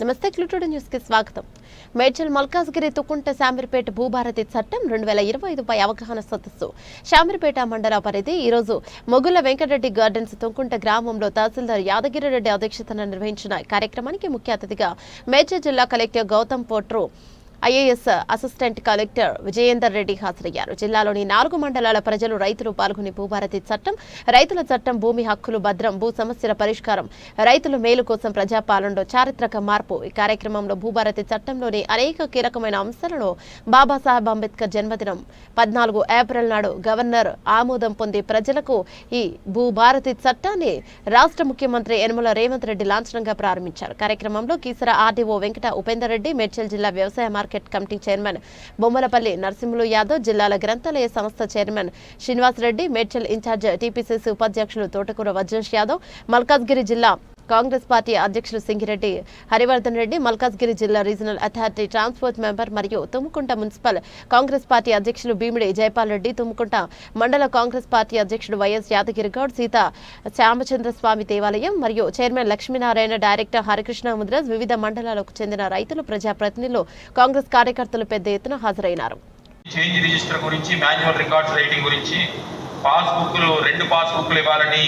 నమస్తే క్లూటూడ్ న్యూస్ కి స్వాగతం. మేడ్చల్ మల్కాజ్గిరి తుకుంట శామీర్పేట భూభారతి చట్టం 2025పై అవగాహన సదస్సు శామీర్పేట మండల పరిధి ఈ రోజు మొగుల వెంకటరెడ్డి గార్డెన్స్ తుకుంట గ్రామంలో తహసీల్దార్ యాదగిరిరెడ్డి అధ్యక్షతన నిర్వహించిన కార్యక్రమానికి ముఖ్య అతిథిగా మేడ్చల్ జిల్లా collector Gautham Potru, IAS assistant collector Vijayender Reddy హాజరయ్యారు. జిల్లాలోని 4 మండలాల ప్రజలు, రైతులు పాల్గొని భూభారతి చట్టం, రైతుల చట్టం, భూమి హక్కులు భద్రం, భూ సమస్యల పరిష్కారం, రైతుల మేలు కోసం ప్రజాపాలనలో చారిత్రక మార్పు. ఈ కార్యక్రమంలో భూభారతి చట్టంలోని అనేక కీలకమైన అంశాలను బాబాసాహెబ్ అంబేద్కర్ జన్మదినం 14 ఏప్రిల్ నాడు గవర్నర్ ఆమోదం పొంది ప్రజలకు ఈ భూభారతి చట్టాన్ని రాష్ట్ర ముఖ్యమంత్రి యనమల రేవంత్ రెడ్డి లాంఛనంగా ప్రారంభించారు. కార్యక్రమంలో కీసర ఆర్డీఓ వెంకట ఉపేందర్ రెడ్డి, మేడ్చల్ జిల్లా వ్యవసాయ market committee chairman Bommalapalli Narasimhulu Yadav, జిల్లాల గ్రంథాలయ సంస్థ chairman Srinivas Reddy, Medchal incharge TPCC ఉపాధ్యక్షులు తోటకూర వజ్రేష్ యాదవ్, మల్కాజ్గిరి జిల్లా కాంగ్రెస్ పార్టీ అధ్యక్షులు సింగిరెడ్డి హరివర్ధన్ రెడ్డి, మల్కాజ్గిరి జిల్లా రీజనల్ అథారిటీ ట్రాన్స్పోర్ట్ మెంబర్ మరియు తుమ్ముకుంట మున్సిపల్ కాంగ్రెస్ పార్టీ అధ్యక్షులు భీమిడి జైపాల్ రెడ్డి, తుమ్ముకుంట మండల కాంగ్రెస్ పార్టీ అధ్యక్షుడు వైఎస్ యాదగిరిగౌడ్, సీత శ్యామచంద్ర స్వామి దేవాలయం మరియు చైర్మన్ లక్ష్మీనారాయణ, డైరెక్టర్ హరికృష్ణ ముద్రాజ్, వివిధ మండలాలకు చెందిన రైతులు, ప్రజాప్రతినిధులు, కాంగ్రెస్ కార్యకర్తలు పెద్ద ఎత్తున హాజరైనారు. చేంజ్ రిజిస్టర్ గురించి, మాన్యువల్ రికార్డ్స్ రైటింగ్ గురించి, రెండు పాస్బుక్లు ఇవ్వాలని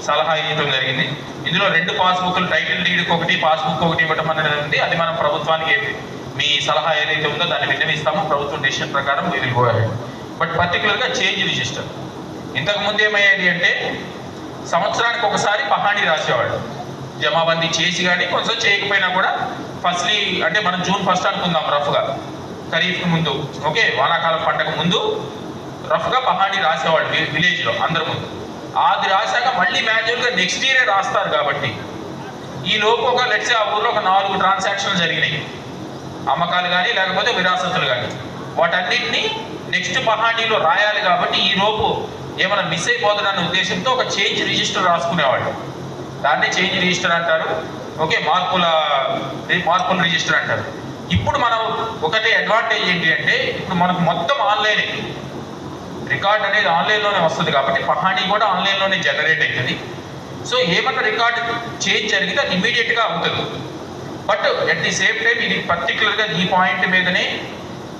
సలహా ఇవ్వడం జరిగింది. ఇందులో 2 పాస్బుక్లు, టైటిల్ డీడ్కి ఒకటి, పాస్బుక్ ఒకటి ఇవ్వటం అనేది ఉంది. అది మనం ప్రభుత్వానికి మీ సలహా ఏదైతే ఉందో దాన్ని విన్నవిస్తామో ప్రభుత్వం డెసిషన్ ప్రకారం వెళ్ళిపోయారు. బట్ పర్టికులర్గా చేంజ్ రిజిస్టర్ ఇంతకుముందు ఏమయ్యేది అంటే సంవత్సరానికి ఒకసారి పహాణీ రాసేవాడు. జమాబందీ చేసి కానీ కొంచెం చేయకపోయినా కూడా ఫస్ట్లీ అంటే మనం జూన్ 1 అనుకుందాం రఫ్గా, ఖరీఫ్కి ముందు, ఓకే, వానాకాలం పంటకు ముందు రఫ్గా పహాణీ రాసేవాళ్ళు విలేజ్లో అందరి ముందు. అది రాశాక మళ్ళీ మాన్యువల్గా నెక్స్ట్ ఇయరే రాస్తారు. కాబట్టి ఈ లోపు ఒక లెట్సే ఆ ఊర్లో ఒక 4 ట్రాన్సాక్షన్లు జరిగినాయి, అమ్మకాలు కానీ లేకపోతే విరాసతులు కానీ, వాటన్నిటిని నెక్స్ట్ పహాణీలో రాయాలి. కాబట్టి ఈ లోపు ఏమైనా మిస్ అయిపోతుందన్న ఉద్దేశంతో ఒక చేంజ్ రిజిస్టర్ రాసుకునేవాళ్ళు. దాన్ని చేంజ్ రిజిస్టర్ అంటారు. ఓకే, మార్పుల రిజిస్టర్ అంటారు. ఇప్పుడు మనం ఒకటే అడ్వాంటేజ్ ఏంటి అంటే ఇప్పుడు మనకు మొత్తం ఆన్లైనే, రికార్డ్ అనేది ఆన్లైన్లోనే వస్తుంది. కాబట్టి పహాణీ కూడా ఆన్లైన్లోనే జనరేట్ అవుతుంది. సో ఏమన్నా రికార్డ్ చేంజ్ జరిగితే అది ఇమీడియట్గా అవుతుంది. But at the same time ఇది పర్టికులర్గా ఈ పాయింట్ మీదనే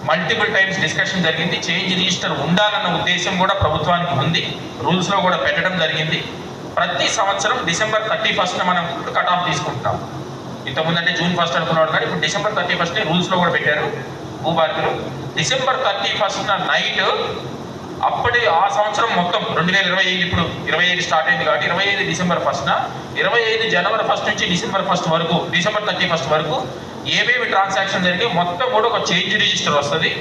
మల్టిపుల్ టైమ్స్ డిస్కషన్ జరిగింది. చేంజ్ రిజిస్టర్ ఉండాలన్న ఉద్దేశం కూడా ప్రభుత్వానికి ఉంది, రూల్స్లో కూడా పెట్టడం జరిగింది. ప్రతి సంవత్సరం డిసెంబర్ 31 మనం కట్ ఆఫ్ తీసుకుంటాం. ఇంతకుముందు అంటే జూన్ 1 అనుకున్నాడు, కానీ ఇప్పుడు డిసెంబర్ 31 రూల్స్లో కూడా పెట్టారు భూభారతిలో. డిసెంబర్ 31 నైట్ అప్పటి ఆ సంవత్సరం మొత్తం 2025 ఇప్పుడు 25 స్టార్ట్ అయింది కాబట్టి 25 డిసెంబర్ 1, 25 జనవరి 1 నుంచి డిసెంబర్ 1 వరకు, డిసెంబర్ 31 వరకు ఏమేమి ట్రాన్సాక్షన్ జరిగి మొత్తం కూడా ఒక చేంజ్ రిజిస్టర్ వస్తుంది.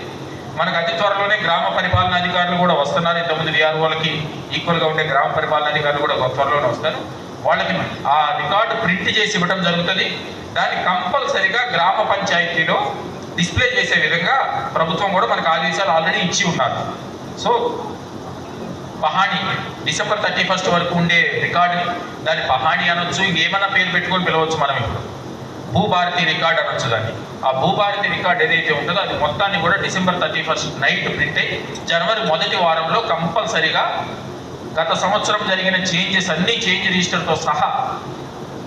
మనకు అతి త్వరలోనే గ్రామ పరిపాలన అధికారులు కూడా వస్తున్నారు. ఇంతకుముందు వీఆర్ఓలకి ఈక్వల్గా ఉండే గ్రామ పరిపాలన అధికారులు కూడా త్వరలోనే వస్తారు. వాళ్ళకి ఆ రికార్డు ప్రింట్ చేసి ఇవ్వడం జరుగుతుంది. దాన్ని కంపల్సరిగా గ్రామ పంచాయతీలో డిస్ప్లే చేసే విధంగా ప్రభుత్వం కూడా మనకు ఆదేశాలు ఆల్రెడీ ఇచ్చి ఉన్నారు. సో పహాణీ డిసెంబర్ 31 వరకు ఉండే రికార్డుని దాన్ని పహాణీ అనొచ్చు, ఇంకేమన్నా పేరు పెట్టుకొని పిలవచ్చు. మనం ఇప్పుడు భూభారతి రికార్డ్ అనొచ్చు దాన్ని. ఆ భూభారతి రికార్డ్ ఏదైతే ఉంటుందో అది మొత్తాన్ని కూడా డిసెంబర్ 31 నైట్ ప్రింట్ అయ్యి జనవరి 1 వారంలో కంపల్సరిగా గత సంవత్సరం జరిగిన చేంజెస్ అన్ని చేంజ్ రిజిస్టర్తో సహా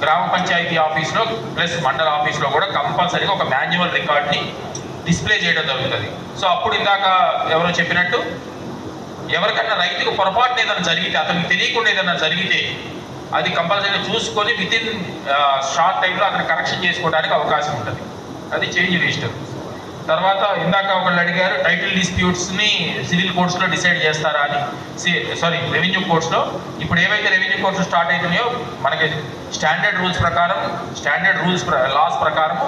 గ్రామ పంచాయతీ ఆఫీస్లో ప్లస్ మండల ఆఫీస్లో కూడా కంపల్సరిగా ఒక మాన్యువల్ రికార్డ్ని డిస్ప్లే చేయడం జరుగుతుంది. సో అప్పుడు ఇందాక ఎవరో చెప్పినట్టు ఎవరికన్నా రైతుకు పొరపాటున ఏదైనా జరిగితే, అతనికి తెలియకుండా ఏదైనా జరిగితే అది కంపల్సరీగా చూసుకొని వితిన్ షార్ట్ టైంలో అక్కడ కరెక్షన్ చేసుకోవడానికి అవకాశం ఉంటుంది. అది చేంజ్ రిజిస్టర్. తర్వాత ఇందాక ఒకళ్ళు అడిగారు టైటిల్ డిస్ప్యూట్స్ని సివిల్ కోర్ట్స్లో డిసైడ్ చేస్తారా అని. రెవెన్యూ కోర్ట్స్లో ఇప్పుడు ఏవైతే రెవెన్యూ కోర్ట్స్ స్టార్ట్ అవుతున్నాయో మనకి స్టాండర్డ్ రూల్స్ లాస్ ప్రకారం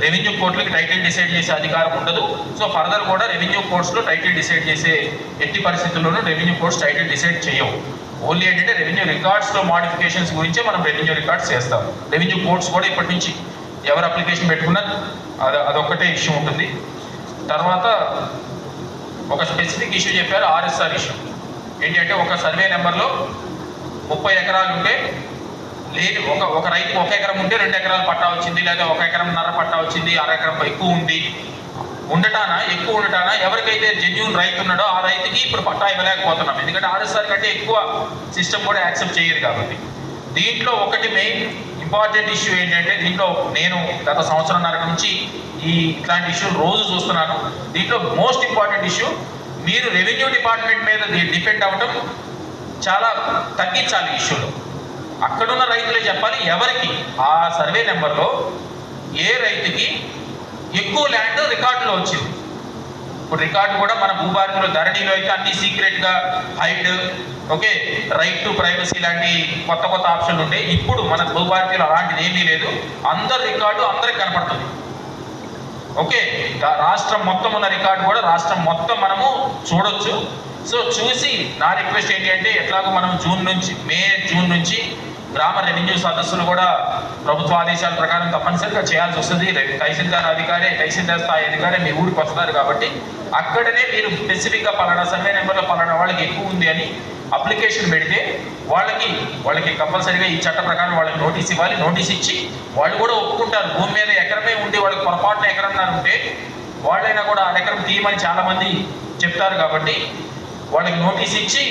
రెవెన్యూ కోర్టులకి టైటిల్ డిసైడ్ చేసే అధికారం ఉండదు. సో ఫర్దర్ కూడా రెవెన్యూ కోర్ట్స్లో టైటిల్ డిసైడ్ చేసే ఎట్టి పరిస్థితుల్లోనూ రెవెన్యూ కోర్ట్స్ టైటిల్ డిసైడ్ చేయవు. ఓన్లీ ఏంటంటే రెవెన్యూ రికార్డ్స్లో మాడిఫికేషన్స్ గురించే మనం రెవెన్యూ రికార్డ్స్ చేస్తాం. రెవెన్యూ కోర్ట్స్ కూడా ఇప్పటి నుంచి ఎవరు అప్లికేషన్ పెట్టుకున్నా అదొక్కటే ఇష్యూ ఉంటుంది. తర్వాత ఒక స్పెసిఫిక్ ఇష్యూ చెప్పారు, ఆర్ఎస్ఆర్ ఇష్యూ. ఏంటి అంటే ఒక సర్వే నెంబర్లో 30 ఎకరాలు ఉంటే లేదు, ఒక రైతుకు 1 ఎకరం ఉంటే 2 ఎకరాలు పట్టా వచ్చింది, లేదా 1 ఎకరంన్నర పట్టా వచ్చింది, 1/2 ఎకరం ఎక్కువ ఉంది, ఎక్కువ ఉండటానా ఎవరికైతే జెన్యూన్ రైతు ఉన్నాడో ఆ రైతుకి ఇప్పుడు పట్టా ఇవ్వలేకపోతున్నాం. ఎందుకంటే ఆర్ఎస్ఆర్ కంటే ఎక్కువ సిస్టమ్ కూడా యాక్సెప్ట్ చేయదు. కాబట్టి దీంట్లో ఒకటి మెయిన్ ఇంపార్టెంట్ ఇష్యూ ఏంటంటే దీంట్లో నేను గత సంవత్సరంన్నర నుంచి ఇట్లాంటి ఇష్యూలు రోజు చూస్తున్నాను. దీంట్లో మోస్ట్ ఇంపార్టెంట్ ఇష్యూ మీరు రెవెన్యూ డిపార్ట్మెంట్ మీద డిపెండ్ అవ్వడం చాలా తగ్గించాలి. ఇష్యూలు అక్కడున్న రైతులే చెప్పాలి ఎవరికి ఆ సర్వే నెంబర్లో ఏ రైతుకి ఎక్కువ ల్యాండ్ రికార్డులో వచ్చింది. ఇప్పుడు రికార్డు కూడా మన భూభారతిలో ధరణిలో అయితే అన్ని సీక్రెట్గా hide, okay, right to privacy లాంటి కొత్త కొత్త ఆప్షన్లు ఉండే. ఇప్పుడు మన భూభారతిలో అలాంటిది ఏమీ లేదు. అందరి రికార్డు అందరికి కనపడుతుంది. ఓకే, రాష్ట్రం మొత్తం ఉన్న రికార్డు కూడా రాష్ట్రం మొత్తం మనము చూడొచ్చు. సో చూసి నా రిక్వెస్ట్ ఏంటి అంటే ఎట్లాగో మనం మే జూన్ నుంచి గ్రామ రెవెన్యూ సదస్సులు కూడా ప్రభుత్వ ఆదేశాల ప్రకారం తప్పనిసరిగా చేయాల్సి వస్తుంది. తహసీల్దార్ స్థాయి అధికారి మీ ఊరికి వస్తారు కాబట్టి అక్కడనే మీరు స్పెసిఫిక్గా పలానా సర్వే నెంబర్లో పలానా వాళ్ళకి ఎక్కువ ఉంది అని అప్లికేషన్ పెడితే వాళ్ళకి కంపల్సరీగా ఈ చట్ట ప్రకారం వాళ్ళకి నోటీస్ ఇవ్వాలి. నోటీస్ ఇచ్చి వాళ్ళు కూడా ఒప్పుకుంటారు. భూమి మీద ఎకరమే ఉండి వాళ్ళకి పొరపాటున ఎకరన్నారు ఉంటే వాళ్ళైనా కూడా ఆ ఎకరం తీయమని చాలామంది చెప్తారు. కాబట్టి వాళ్ళకి నోటీస్ ఇచ్చి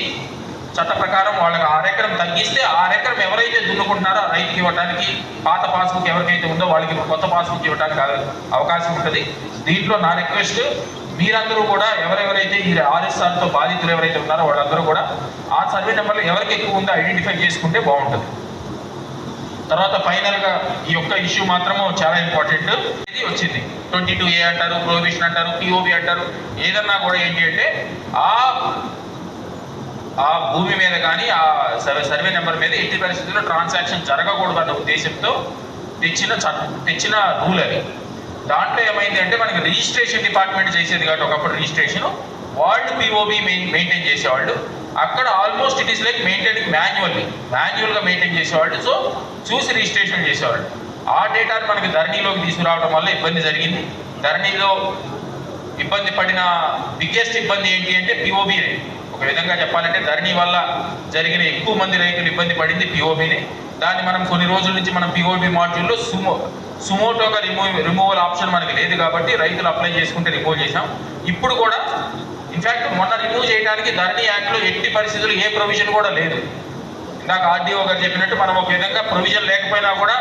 చట్ట ప్రకారం వాళ్ళకి 6 ఎకరం తగ్గిస్తే 6 ఎకరం ఎవరైతే దున్నుకుంటున్నారో ఆ రైతుకి ఇవ్వడానికి, పాత పాస్బుక్ ఎవరికైతే ఉందో వాళ్ళకి కొత్త పాస్బుక్ ఇవ్వడానికి అవకాశం ఉంటుంది. దీంట్లో నా రిక్వెస్ట్ మీరందరూ కూడా ఎవరెవరైతే ఈ ఆర్ఎస్ఆర్తో బాధితులు ఎవరైతే ఉన్నారో వాళ్ళందరూ కూడా ఆ సర్వే నెంబర్లో ఎవరికి ఎక్కువ ఉందో ఐడెంటిఫై చేసుకుంటే బాగుంటుంది. తర్వాత ఫైనల్గా ఈ యొక్క ఇష్యూ మాత్రము చాలా ఇంపార్టెంట్. ఇది వచ్చింది 22A అంటారు, ప్రొహిబిషన్ అంటారు, పిఓబి అంటారు. ఏదన్నా కూడా ఏంటి అంటే ఆ భూమి మీద కానీ ఆ సర్వే నెంబర్ మీద ఎట్టి పరిస్థితుల్లో ట్రాన్సాక్షన్ జరగకూడదు అన్న ఉద్దేశంతో తెచ్చిన రూల్ అది. దాంట్లో ఏమైంది అంటే మనకి రిజిస్ట్రేషన్ డిపార్ట్మెంట్ చేసేది కాబట్టి ఒకప్పుడు రిజిస్ట్రేషన్ వాళ్ళు పిఓబి మెయింటైన్ చేసేవాళ్ళు. అక్కడ almost it is like maintaining మాన్యువల్గా మెయింటైన్ చేసేవాళ్ళు. సో చూసి రిజిస్ట్రేషన్ చేసేవాళ్ళు. ఆ డేటాను మనకి ధరణిలోకి తీసుకురావడం వల్ల ఇబ్బంది జరిగింది. ధరణిలో ఇబ్బంది పడిన బిగ్గెస్ట్ ఇబ్బంది ఏంటి అంటే పిఓబినే. ఒక విధంగా చెప్పాలంటే ధరణి వల్ల జరిగిన ఎక్కువ మంది రైతులు ఇబ్బంది పడింది పిఓబిని. దాన్ని మనం కొన్ని రోజుల నుంచి మనం పిఓబి మాడ్యూల్లో సుమోటోగా రిమూవల్ ఆప్షన్ మనకి లేదు కాబట్టి రైతులు అప్లై చేసుకుంటే రిమూవ్ చేసాం. ఇప్పుడు కూడా ఇన్ఫ్యాక్ట్ మొన్న రిమూవ్ చేయడానికి ధరణి యాక్ట్లో ఎట్టి పరిస్థితులు ఏ ప్రొవిజన్ కూడా లేదు. ఇందాక ఆర్డీఓ గారు చెప్పినట్టు మనం ఒక విధంగా ప్రొవిజన్ లేకపోయినా కూడా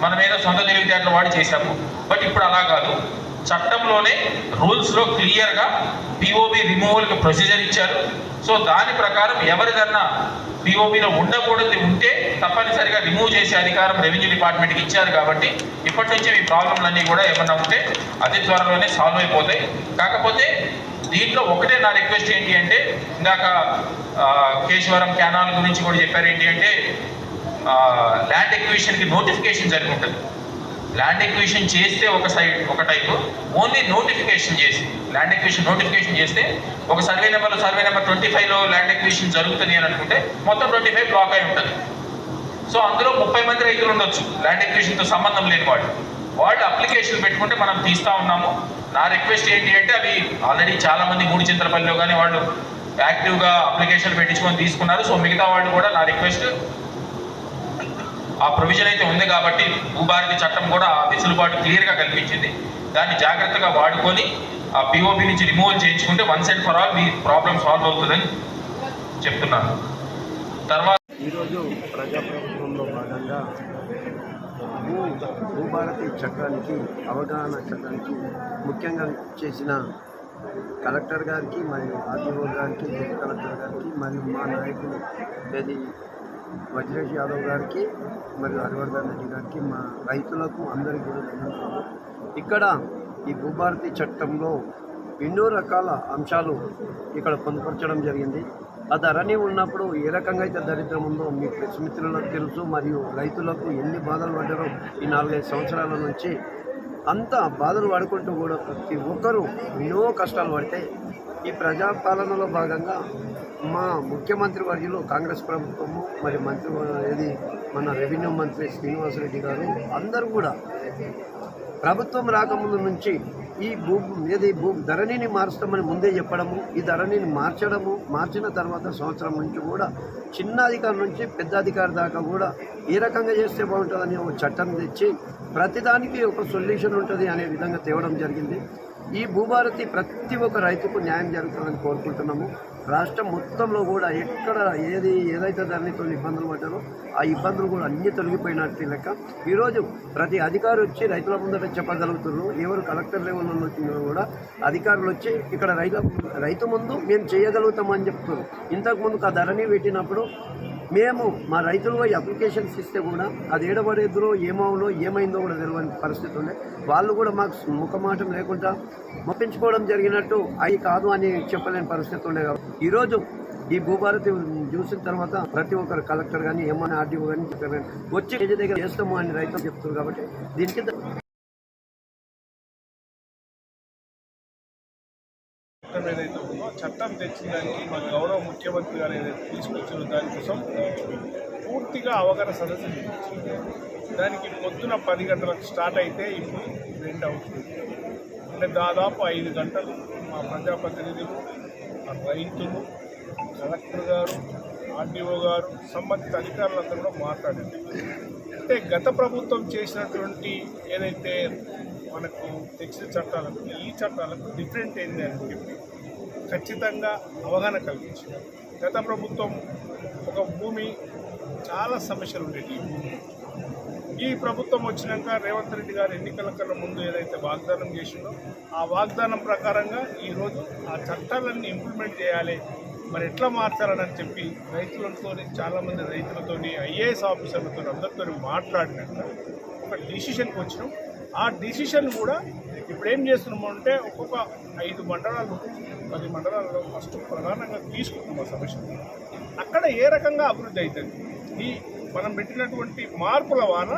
మన మీద సొంత తెలివితేటలు వాడి చేశాము. బట్ ఇప్పుడు అలా కాదు. చట్టంలోనే రూల్స్లో క్లియర్గా పిఓబి రిమూవల్కి ప్రొసీజర్ ఇచ్చారు. సో దాని ప్రకారం ఎవరిదన్నా పిఓబిలో ఉండకూడదు ఉంటే తప్పనిసరిగా రిమూవ్ చేసే అధికారం రెవెన్యూ డిపార్ట్మెంట్కి ఇచ్చారు. కాబట్టి ఇప్పటి నుంచి మీ ప్రాబ్లంలన్నీ కూడా ఏమన్నా ఉంటే అతి త్వరలోనే సాల్వ్ అయిపోతాయి. కాకపోతే దీంట్లో ఒకటే నా రిక్వెస్ట్ ఏంటి అంటే ఇందాక కేశవరం క్యానాల్ గురించి కూడా చెప్పారు. ఏంటి అంటే ల్యాండ్ ఎక్విజిషన్కి నోటిఫికేషన్ జరిగి ఉంటుంది. ల్యాండ్ ఎక్విజిషన్ చేస్తే ఒక టైపు, ఓన్లీ నోటిఫికేషన్ చేసి ల్యాండ్ ఎక్విజిషన్ నోటిఫికేషన్ చేస్తే ఒక సర్వే నెంబర్ 25లో ల్యాండ్ ఎక్విజిషన్ జరుగుతుంది అని అనుకుంటే మొత్తం 25 బ్లాక్ అయి ఉంటుంది. సో అందులో 30 మంది రైతులు ఉండొచ్చు ల్యాండ్ ఎక్విజిషన్తో సంబంధం లేని వాళ్ళు అప్లికేషన్ పెట్టుకుంటే మనం తీస్తూ ఉన్నాము. నా రిక్వెస్ట్ ఏంటి అంటే అవి ఆల్రెడీ చాలామంది మూడుచింతలపల్లిలో కానీ వాళ్ళు యాక్టివ్గా అప్లికేషన్ పెట్టించుకొని తీసుకున్నారు. సో మిగతా వాళ్ళు కూడా నా రిక్వెస్ట్ ఆ ప్రొవిజన్ అయితే ఉంది కాబట్టి భూభారతి చట్టం కూడా ఆ వెసులుబాటు క్లియర్గా కల్పించింది. దాన్ని జాగ్రత్తగా వాడుకొని ఆ పిఓబి నుంచి రిమూవల్ చేయించుకుంటే once and for all me problem solve అవుతుందని చెప్తున్నాను. తర్వాత ఈరోజు ప్రజాప్రభుత్వంలో భాగంగా భూభారతి చట్టానికి అవగాహన చట్టానికి ముఖ్యంగా చేసిన కలెక్టర్ గారికి మరియు ఆర్డీఓ గారికి, జిల్లా కలెక్టర్ గారికి మరియు మా నాయకులు వజ్రేష్ యాదవ్ గారికి మరియు హరివర్ధన్ రెడ్డి గారికి, మా రైతులకు అందరికీ కూడా ధన్యవాదాలు. ఇక్కడ ఈ భూభారతి చట్టంలో ఎన్నో రకాల అంశాలు ఇక్కడ పొందుపరచడం జరిగింది. ఆ ధరణి ఉన్నప్పుడు ఏ రకంగా అయితే దరిద్రం ఉందో మీ ప్రెస్ మిత్రులకు తెలుసు, మరియు రైతులకు ఎన్ని బాధలు పడ్డారో ఈ 4-5 సంవత్సరాల నుంచి అంత బాధలు పడుకుంటూ కూడా ప్రతి ఒక్కరూ ఎన్నో కష్టాలు పడితే ఈ ప్రజాపాలనలో భాగంగా మా ముఖ్యమంత్రి వర్యులు కాంగ్రెస్ ప్రభుత్వము మరి మన రెవెన్యూ మంత్రి శ్రీనివాసరెడ్డి గారు అందరూ కూడా ప్రభుత్వం రాకముందు నుంచి ఈ ధరణిని మారుస్తామని ముందే చెప్పడము, ఈ ధరణిని మార్చిన తర్వాత సంవత్సరం నుంచి కూడా చిన్న అధికారి నుంచి పెద్ద అధికారి దాకా కూడా ఏ రకంగా చేస్తే బాగుంటుందని ఒక చట్టం తెచ్చి ప్రతిదానికి ఒక సొల్యూషన్ ఉంటుంది అనే విధంగా తేవడం జరిగింది. ఈ భూభారతి ప్రతి ఒక్క రైతుకు న్యాయం జరుగుతుందని కోరుకుంటున్నాము. రాష్ట్రం మొత్తంలో కూడా ఎక్కడ ఏదైతే దానితో ఇబ్బందులు పడ్డారో ఆ ఇబ్బందులు కూడా అన్నీ తొలగిపోయినట్టు లెక్క. ఈరోజు ప్రతి అధికారి వచ్చి రైతుల ముందట చెప్పగలుగుతున్నారు. ఎవరు కలెక్టర్ లెవెల్లో వచ్చినా కూడా అధికారులు వచ్చి ఇక్కడ రైతు ముందు మేము చేయగలుగుతామని చెప్తున్నారు. ఇంతకుముందు ఆ ధరణి పెట్టినప్పుడు మేము మా రైతులు పోయి అప్లికేషన్స్ ఇస్తే కూడా అది ఏడబడేద్దరో ఏమైందో కూడా తెలియని పరిస్థితి ఉండే. వాళ్ళు కూడా మాకు ముఖమాటం లేకుండా మొప్పించుకోవడం జరిగినట్టు అవి కాదు అని చెప్పలేని పరిస్థితి ఉండే. కాబట్టి ఈరోజు ఈ భూభారతి చూసిన తర్వాత ప్రతి ఒక్కరు కలెక్టర్ కానీ ఏమన్నా ఆర్డీఓ కానీ చెప్పారు, వచ్చి నిజ దగ్గర చేస్తాము అని రైతులు చెప్తున్నారు. కాబట్టి దీనికి ఏదైతే ఉందో చట్టం తెచ్చిందానికి మా గౌరవ ముఖ్యమంత్రి గారు ఏదైతే తీసుకొచ్చిన దానికోసం పూర్తిగా అవగాహన సదస్సు నిర్వహించింది. దానికి పొద్దున 10 గంటలకు స్టార్ట్ అయితే ఇప్పుడు 2 అవుతుంది. అంటే దాదాపు 5 గంటలు మా ప్రజాప్రతినిధులు, రైతులు, కలెక్టర్ గారు, ఆర్డీఓ గారు, సంబంధిత అధికారులందరూ కూడా మాట్లాడారు. అంటే గత ప్రభుత్వం చేసినటువంటి ఏదైతే మనకు తెచ్చిన చట్టాలకు ఈ చట్టాలకు డిఫరెంట్ ఏంటి అని చెప్పి ఖచ్చితంగా అవగాహన కల్పించింది. గత ప్రభుత్వం ఒక భూమి చాలా సమస్యలు ఉండేవి. ఈ ప్రభుత్వం వచ్చినాక రేవంత్ రెడ్డి గారు ఎన్నికల కన్నా ముందు ఏదైతే వాగ్దానం చేసిందో ఆ వాగ్దానం ప్రకారంగా ఈరోజు ఆ చట్టాలన్నీ ఇంప్లిమెంట్ చేయాలి, మరి ఎట్లా మార్చాలని చెప్పి రైతులతో, చాలామంది రైతులతో, ఐఏఎస్ ఆఫీసర్లతో అందరితో మాట్లాడినాక ఒక డిసిషన్కి వచ్చినాం. ఆ డిసిషన్ కూడా ఇప్పుడు ఏం చేస్తున్నాము అంటే ఒక్కొక్క 5 మండలాలు 10 మండలాల్లో ఫస్ట్ ప్రధానంగా తీసుకుంటున్నాం ఆ సమస్య. అక్కడ ఏ రకంగా అభివృద్ధి అవుతుంది, ఈ మనం పెట్టినటువంటి మార్పుల వల్ల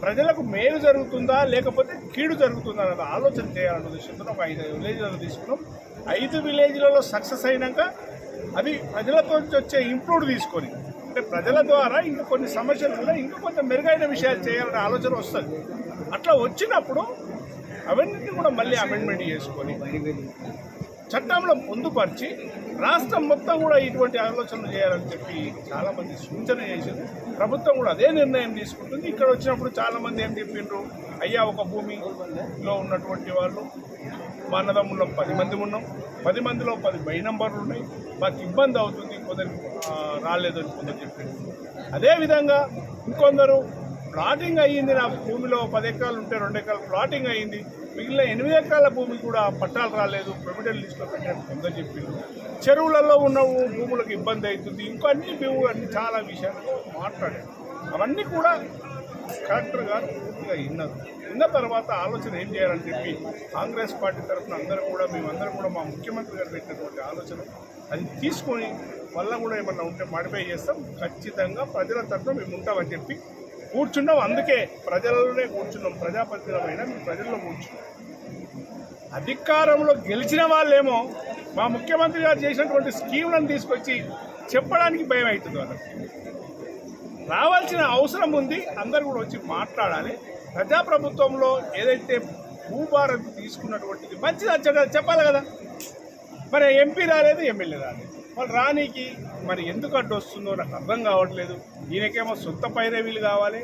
ప్రజలకు మేలు జరుగుతుందా లేకపోతే కీడు జరుగుతుందా అన్నది ఆలోచన చేయాలన్న ఉద్దేశంతో ఒక 5 విలేజ్లలో తీసుకున్నాం. 5 విలేజ్లలో సక్సెస్ అయినాక అది ప్రజలతో వచ్చే ఇంప్రూవ్ తీసుకొని అంటే ప్రజల ద్వారా ఇంకా కొన్ని సమస్యలు కూడా ఇంకా కొంచెం మెరుగైన విషయాలు చేయాలనే ఆలోచన వస్తుంది. అట్లా వచ్చినప్పుడు అవన్నీ కూడా మళ్ళీ అమెండ్మెంట్ చేసుకొని చట్టంలో పొందుపరిచి రాష్ట్రం మొత్తం కూడా ఇటువంటి ఆలోచనలు చేయాలని చెప్పి చాలామంది సూచన చేసింది. ప్రభుత్వం కూడా అదే నిర్ణయం తీసుకుంటుంది. ఇక్కడ వచ్చినప్పుడు చాలామంది ఏం చెప్పిండ్రు, అయ్యా ఒక భూమిలో ఉన్నటువంటి వాళ్ళు మా అన్నదమ్ముల్లో 10 మంది ఉన్నాం, 10 మందిలో 10 బై నంబర్లు ఉన్నాయి, మాకు ఇబ్బంది అవుతుంది, కొందరికి రాలేదని కొందరు చెప్పింది. అదేవిధంగా ఇంకొందరు ప్లాటింగ్ అయ్యింది, నా భూమిలో 10 ఎకరాలు ఉంటే 2 ఎకరాలు ప్లాటింగ్ అయ్యింది, మిగిలిన 8 ఎకరాల భూమి కూడా పట్టాలు రాలేదు, ప్రొవిడెంట్ లిస్టులో పెట్టినట్టు కొందరు చెప్పింది. చెరువులలో ఉన్న భూములకు ఇబ్బంది అవుతుంది, ఇంకా అన్ని చాలా విషయాలు మాట్లాడారు. అవన్నీ కూడా కలెక్టర్ గారు పూర్తిగా విన్న తర్వాత ఆలోచన ఏం చేయాలని చెప్పి కాంగ్రెస్ పార్టీ తరఫున మేమందరం కూడా మా ముఖ్యమంత్రి గారు పెట్టినటువంటి ఆలోచన అది తీసుకొని వల్ల కూడా ఏమన్నా ఉంటే మాడిఫై చేస్తాం. ఖచ్చితంగా ప్రజల తరఫున మేము ఉంటామని చెప్పి కూర్చున్నాం. అందుకే ప్రజలలోనే కూర్చున్నాం, ప్రజాప్రతినిధులమైనా మేము ప్రజల్లో కూర్చున్నాం. అధికారంలో గెలిచిన వాళ్ళేమో మా ముఖ్యమంత్రి గారు చేసినటువంటి స్కీములను తీసుకొచ్చి చెప్పడానికి భయం అవుతుంది. వాళ్ళకి రావాల్సిన అవసరం ఉంది, అందరూ కూడా వచ్చి మాట్లాడాలి. ప్రజాప్రభుత్వంలో ఏదైతే భూభారతి తీసుకున్నటువంటిది మంచిది వచ్చాడు చెప్పాలి కదా. మరి ఎంపీ రాలేదు, ఎమ్మెల్యే రాలేదు, వాళ్ళు రానికి మరి ఎందుకు అడ్డు వస్తుందో నాకు అర్థం కావట్లేదు. ఈయనకేమో సొంత పైరవీలు కావాలి,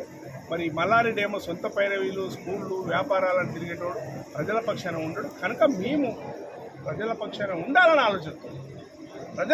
మరి మల్లారెడ్డి ఏమో సొంత పైరవీలు, స్కూళ్ళు, వ్యాపారాలను తిరిగేటోడు, ప్రజల పక్షాన ఉండడు. కనుక మేము ప్రజల పక్షాన ఉండాలని ఆలోచిస్తాం.